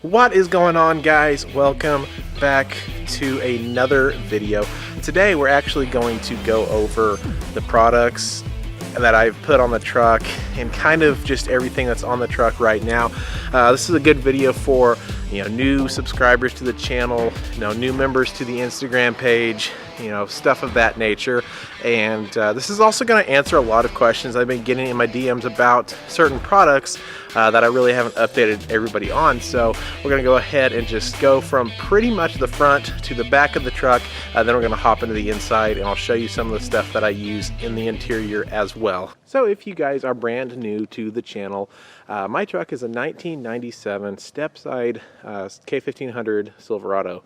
What is going on, guys? Welcome back to another video. Today we're actually going to go over the products that I've put on the truck and kind of just everything that's on the truck right now. This is a good video for new subscribers to the channel, new members to the Instagram page, stuff of that nature. And this is also going to answer a lot of questions I've been getting in my DMs about certain products that I really haven't updated everybody on. So we're going to go ahead and just go from pretty much the front to the back of the truck. Then we're going to hop into the inside and I'll show you some of the stuff that I use in the interior as well. So if you guys are brand new to the channel, my truck is a 1997 step-side K1500 Silverado.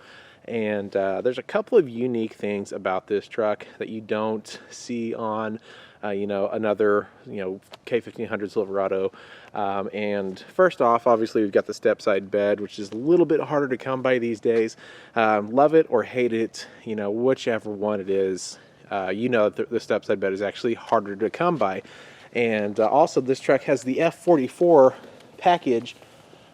And there's a couple of unique things about this truck that you don't see on another K1500 Silverado. And first off, obviously we've got the step side bed, which is a little bit harder to come by these days. Love it or hate it, whichever one it is, the step side bed is actually harder to come by. And also this truck has the F44 package,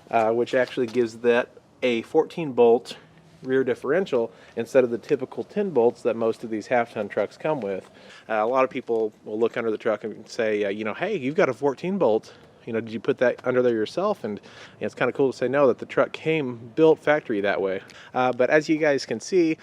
which actually gives that a 14 bolt rear differential instead of the typical 10 bolts that most of these half-ton trucks come with. A lot of people will look under the truck and say, hey, you've got a 14 bolt. Did you put that under there yourself? And it's kind of cool to say no, that the truck came built factory that way. But as you guys can see,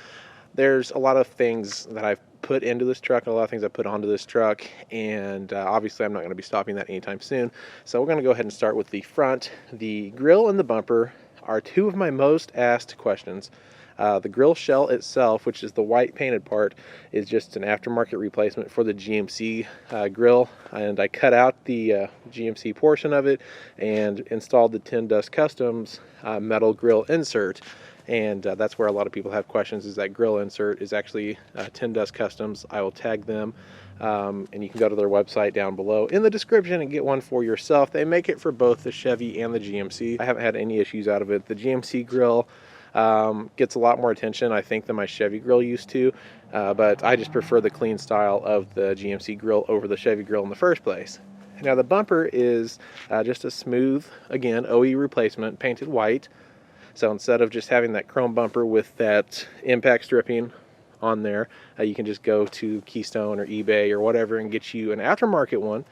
there's a lot of things that I've put into this truck, a lot of things I put onto this truck, and obviously I'm not going to be stopping that anytime soon. So we're going to go ahead and start with the front. The grill and the bumper are two of my most asked questions. The grill shell itself, which is the white painted part, is just an aftermarket replacement for the GMC grill, and I cut out the GMC portion of it and installed the Tin Dust Customs metal grill insert. And that's where a lot of people have questions, is that grill insert is actually Tin Dust Customs. I will tag them, and you can go to their website down below in the description and get one for yourself. They make it for both the Chevy and the GMC. I haven't had any issues out of it. The GMC grill gets a lot more attention, I think, than my Chevy grill used to, but I just prefer the clean style of the GMC grill over the Chevy grill in the first place. Now the bumper is just a smooth, again, OE replacement, painted white. So instead of just having that chrome bumper with that impact stripping on there, you can just go to Keystone or eBay or whatever and get you an aftermarket one,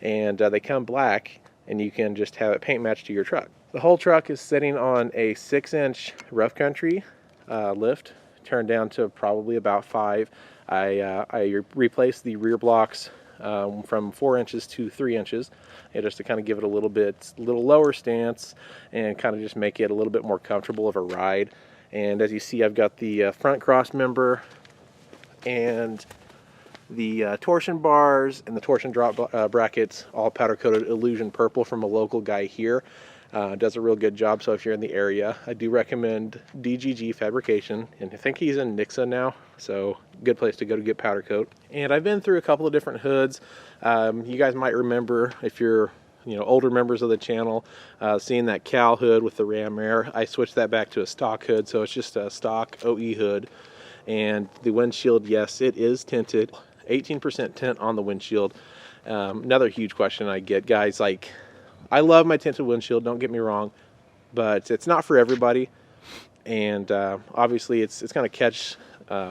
and they come black, and you can just have it paint matched to your truck. The whole truck is sitting on a 6-inch rough country lift, turned down to probably about 5. I replaced the rear blocks from 4 inches to 3 inches, just to kind of give it a little lower stance and kind of just make it a little bit more comfortable of a ride. And as you see, I've got the front cross member and the torsion bars and the torsion drop brackets all powder coated Illusion purple from a local guy here. Does a real good job. So if you're in the area, I do recommend DGG Fabrication, and I think he's in Nixa now, so good place to go to get powder coat. And I've been through a couple of different hoods. You guys might remember, if you're older members of the channel, seeing that Cal hood with the Ram Air. I switched that back to a stock hood, so it's just a stock OE hood. And the windshield, yes, it is tinted, 18% tint on the windshield. Another huge question I get, guys, like, I love my tinted windshield, don't get me wrong, but it's not for everybody. And obviously it's going to catch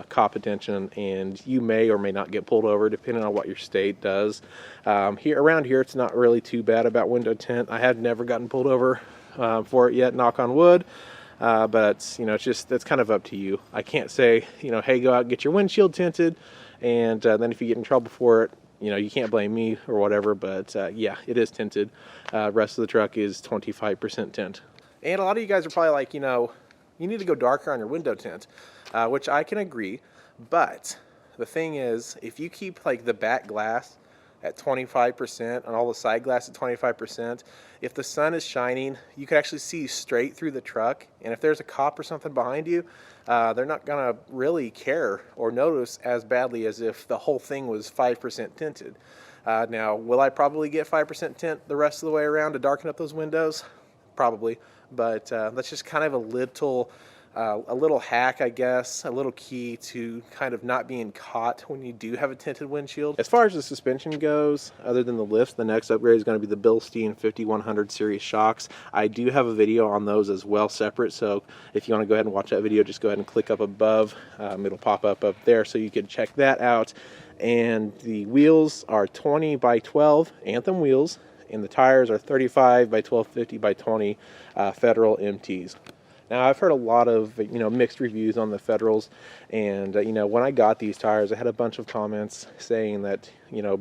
cop attention, and you may or may not get pulled over depending on what your state does. Around here it's not really too bad about window tint. I have never gotten pulled over for it yet, knock on wood. But it's kind of up to you. I can't say, hey, go out and get your windshield tinted, and then if you get in trouble for it, you can't blame me or whatever. But yeah, it is tinted. Rest of the truck is 25% tint. And a lot of you guys are probably like, you need to go darker on your window tint, which I can agree. But the thing is, if you keep like the back glass at 25% and all the side glass at 25%, if the sun is shining, you can actually see straight through the truck. And if there's a cop or something behind you, they're not going to really care or notice as badly as if the whole thing was 5% tinted. Now, will I probably get 5% tint the rest of the way around to darken up those windows? Probably, but that's just kind of a little a little hack, I guess, a little key to kind of not being caught when you do have a tinted windshield. As far as the suspension goes, other than the lifts, the next upgrade is going to be the Bilstein 5100 series shocks. I do have a video on those as well, separate, so if you want to go ahead and watch that video, just go ahead and click up above. It'll pop up there so you can check that out. And the wheels are 20 by 12 Anthem wheels, and the tires are 35 by 1250 by 20 Federal MTs. Now, I've heard a lot of, mixed reviews on the Federals, and, when I got these tires, I had a bunch of comments saying that,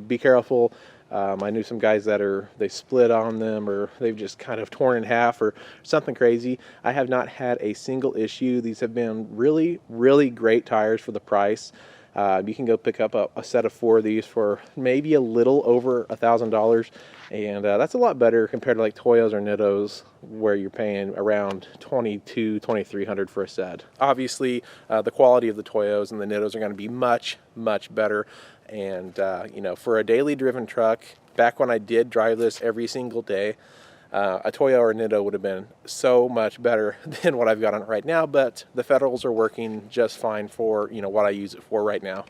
be careful. I knew some guys that they split on them, or they've just kind of torn in half or something crazy. I have not had a single issue. These have been really, really great tires for the price. You can go pick up a set of 4 of these for maybe a little over $1,000, and that's a lot better compared to like Toyos or Nittos, where you're paying around $2,200, $2,300 for a set. Obviously, the quality of the Toyos and the Nittos are going to be much, much better. And for a daily driven truck, back when I did drive this every single day, a Toyo or Nitto would have been so much better than what I've got on it right now, but the Federals are working just fine for what I use it for right now.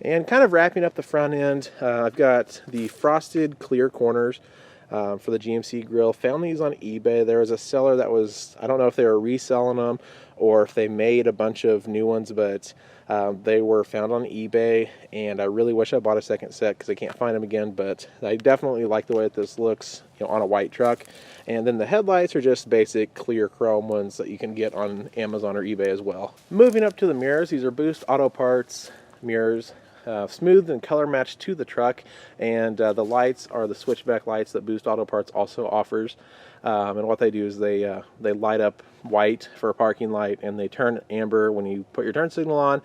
And kind of wrapping up the front end, I've got the frosted clear corners for the GMC grill. Found these on eBay. There was a seller that was, I don't know if they were reselling them or if they made a bunch of new ones, but they were found on eBay, and I really wish I bought a second set because I can't find them again, but I definitely like the way that this looks on a white truck. And then the headlights are just basic clear chrome ones that you can get on Amazon or eBay as well. Moving up to the mirrors, these are Boost Auto Parts mirrors. Smooth and color matched to the truck, and the lights are the switchback lights that Boost Auto Parts also offers. And what they do is they light up white for a parking light, and they turn amber when you put your turn signal on.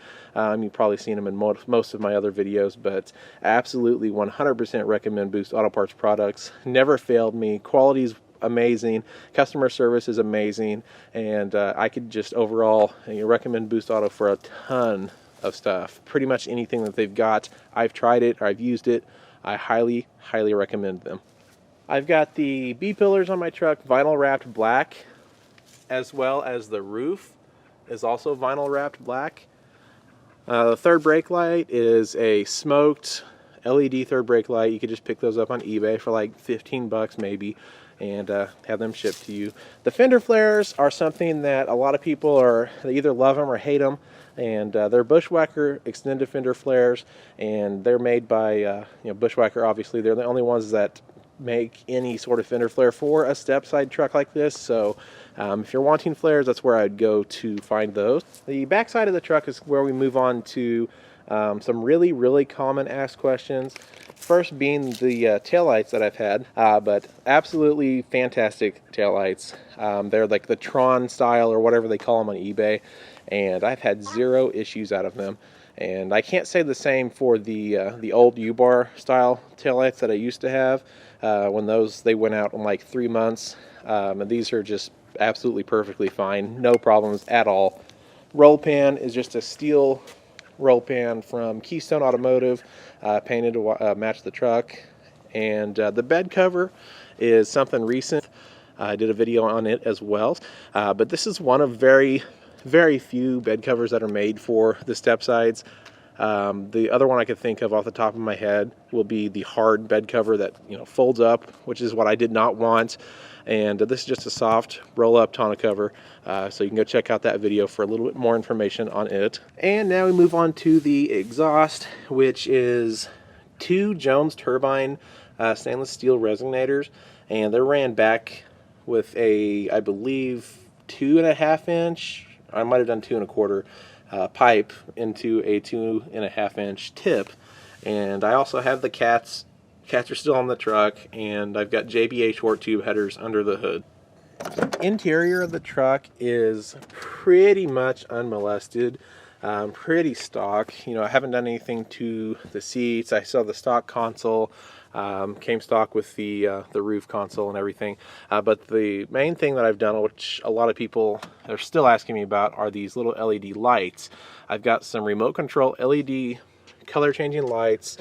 You've probably seen them in most of my other videos, but absolutely 100% recommend Boost Auto Parts products. Never failed me. Quality's amazing, customer service is amazing, and I could just overall recommend Boost Auto for a ton of stuff. Pretty much anything that they've got, I've tried it, or I've used it. I highly, highly recommend them. I've got the B-pillars on my truck vinyl wrapped black, as well as the roof is also vinyl wrapped black. The third brake light is a smoked LED third brake light. You could just pick those up on eBay for like 15 bucks maybe, and have them shipped to you. The fender flares are something that a lot of people they either love them or hate them, and they're Bushwhacker extended fender flares, and they're made by Bushwhacker. Obviously, they're the only ones that make any sort of fender flare for a step-side truck like this, so if you're wanting flares, that's where I'd go to find those. The back side of the truck is where we move on to some really, really common asked questions. First being the taillights that I've had, but absolutely fantastic taillights. They're like the Tron style or whatever they call them on eBay, and I've had 0 issues out of them. And I can't say the same for the old U-bar style taillights that I used to have when they went out in like 3 months. And these are just absolutely perfectly fine, no problems at all. Roll pan is just a steel roll pan from Keystone Automotive, painted to match the truck. And the bed cover is something recent. I did a video on it as well, but this is one of very, very few bed covers that are made for the step sides. The other one I could think of off the top of my head will be the hard bed cover that folds up, which is what I did not want. And this is just a soft roll-up tonneau cover, so you can go check out that video for a little bit more information on it. And now we move on to the exhaust, which is 2 Jones turbine stainless steel resonators, and they're ran back with a, I believe, 2.5 inch. I might have done 2 1/4 pipe into a 2.5 inch tip. And I also have the cats. Cats are still on the truck, and I've got JBA short tube headers under the hood. Interior of the truck is pretty much unmolested, pretty stock. I haven't done anything to the seats. I saw the stock console, came stock with the roof console and everything. But the main thing that I've done, which a lot of people are still asking me about, are these little LED lights. I've got some remote control LED color changing lights.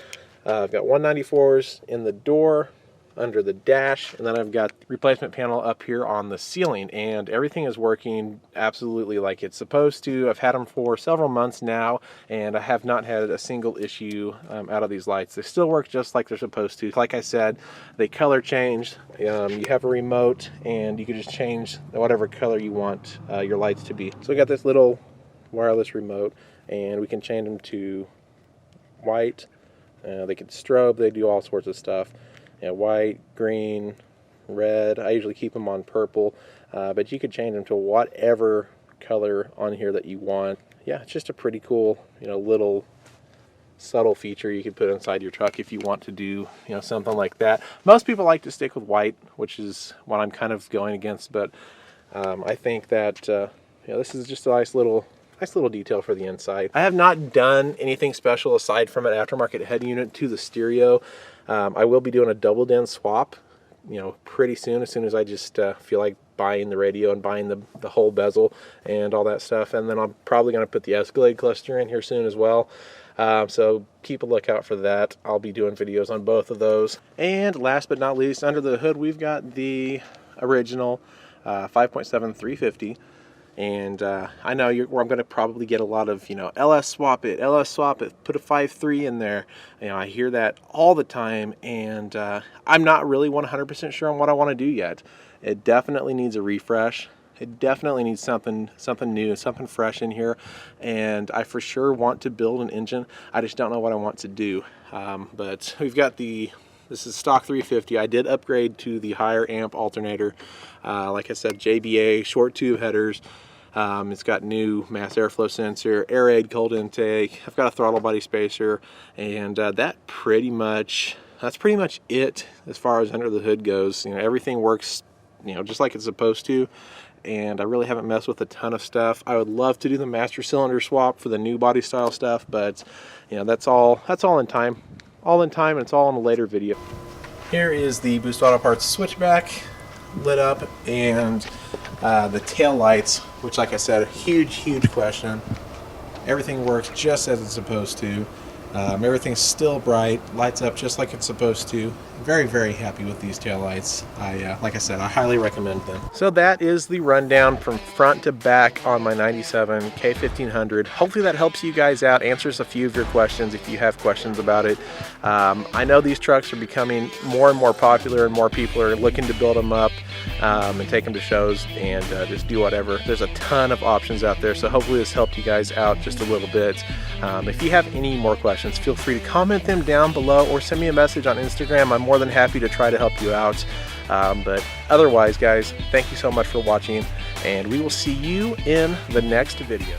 I've got 194s in the door, under the dash, and then I've got the replacement panel up here on the ceiling, and everything is working absolutely like it's supposed to. I've had them for several months now, and I have not had a single issue out of these lights. They still work just like they're supposed to. Like I said, they color changed. You have a remote, and you can just change whatever color you want your lights to be. So we got this little wireless remote, and we can change them to white. They can strobe. They do all sorts of stuff. White, green, red. I usually keep them on purple, but you could change them to whatever color on here that you want. Yeah, it's just a pretty cool, little subtle feature you could put inside your truck if you want to do, something like that. Most people like to stick with white, which is what I'm kind of going against, but I think that this is just a nice little detail for the inside. I have not done anything special aside from an aftermarket head unit to the stereo. I will be doing a double DIN swap, pretty soon, as soon as I just feel like buying the radio and buying the whole bezel and all that stuff. And then I'm probably going to put the Escalade cluster in here soon as well. So keep a lookout for that. I'll be doing videos on both of those. And last but not least, under the hood, we've got the original 5.7 350. And I know I'm going to probably get a lot of, LS swap it, put a 5.3 in there. I hear that all the time, and I'm not really 100% sure on what I want to do yet. It definitely needs a refresh. It definitely needs something new, something fresh in here. And I for sure want to build an engine. I just don't know what I want to do. But we've got this is stock 350. I did upgrade to the higher amp alternator. Like I said, JBA, short tube headers. It's got new mass airflow sensor, air aid cold intake. I've got a throttle body spacer, and that's pretty much it as far as under the hood goes. Everything works, just like it's supposed to, and I really haven't messed with a ton of stuff. I would love to do the master cylinder swap for the new body style stuff, but that's all in time. And it's all in a later video. Here is the Boost Auto Parts switchback lit up, and the tail lights, which, like I said, a huge question. Everything works just as it's supposed to. Everything's still bright, lights up just like it's supposed to. Very happy with these tail lights. Like I said, I highly recommend them. So that is the rundown from front to back on my 97 K1500. Hopefully that helps you guys out, answers a few of your questions if you have questions about it. I know these trucks are becoming more and more popular, and more people are looking to build them up and take them to shows and just do whatever. There's a ton of options out there, so hopefully this helped you guys out just a little bit. If you have any more questions, feel free to comment them down below or send me a message on Instagram. I'm more than happy to try to help you out. But otherwise, guys, thank you so much for watching, and we will see you in the next video.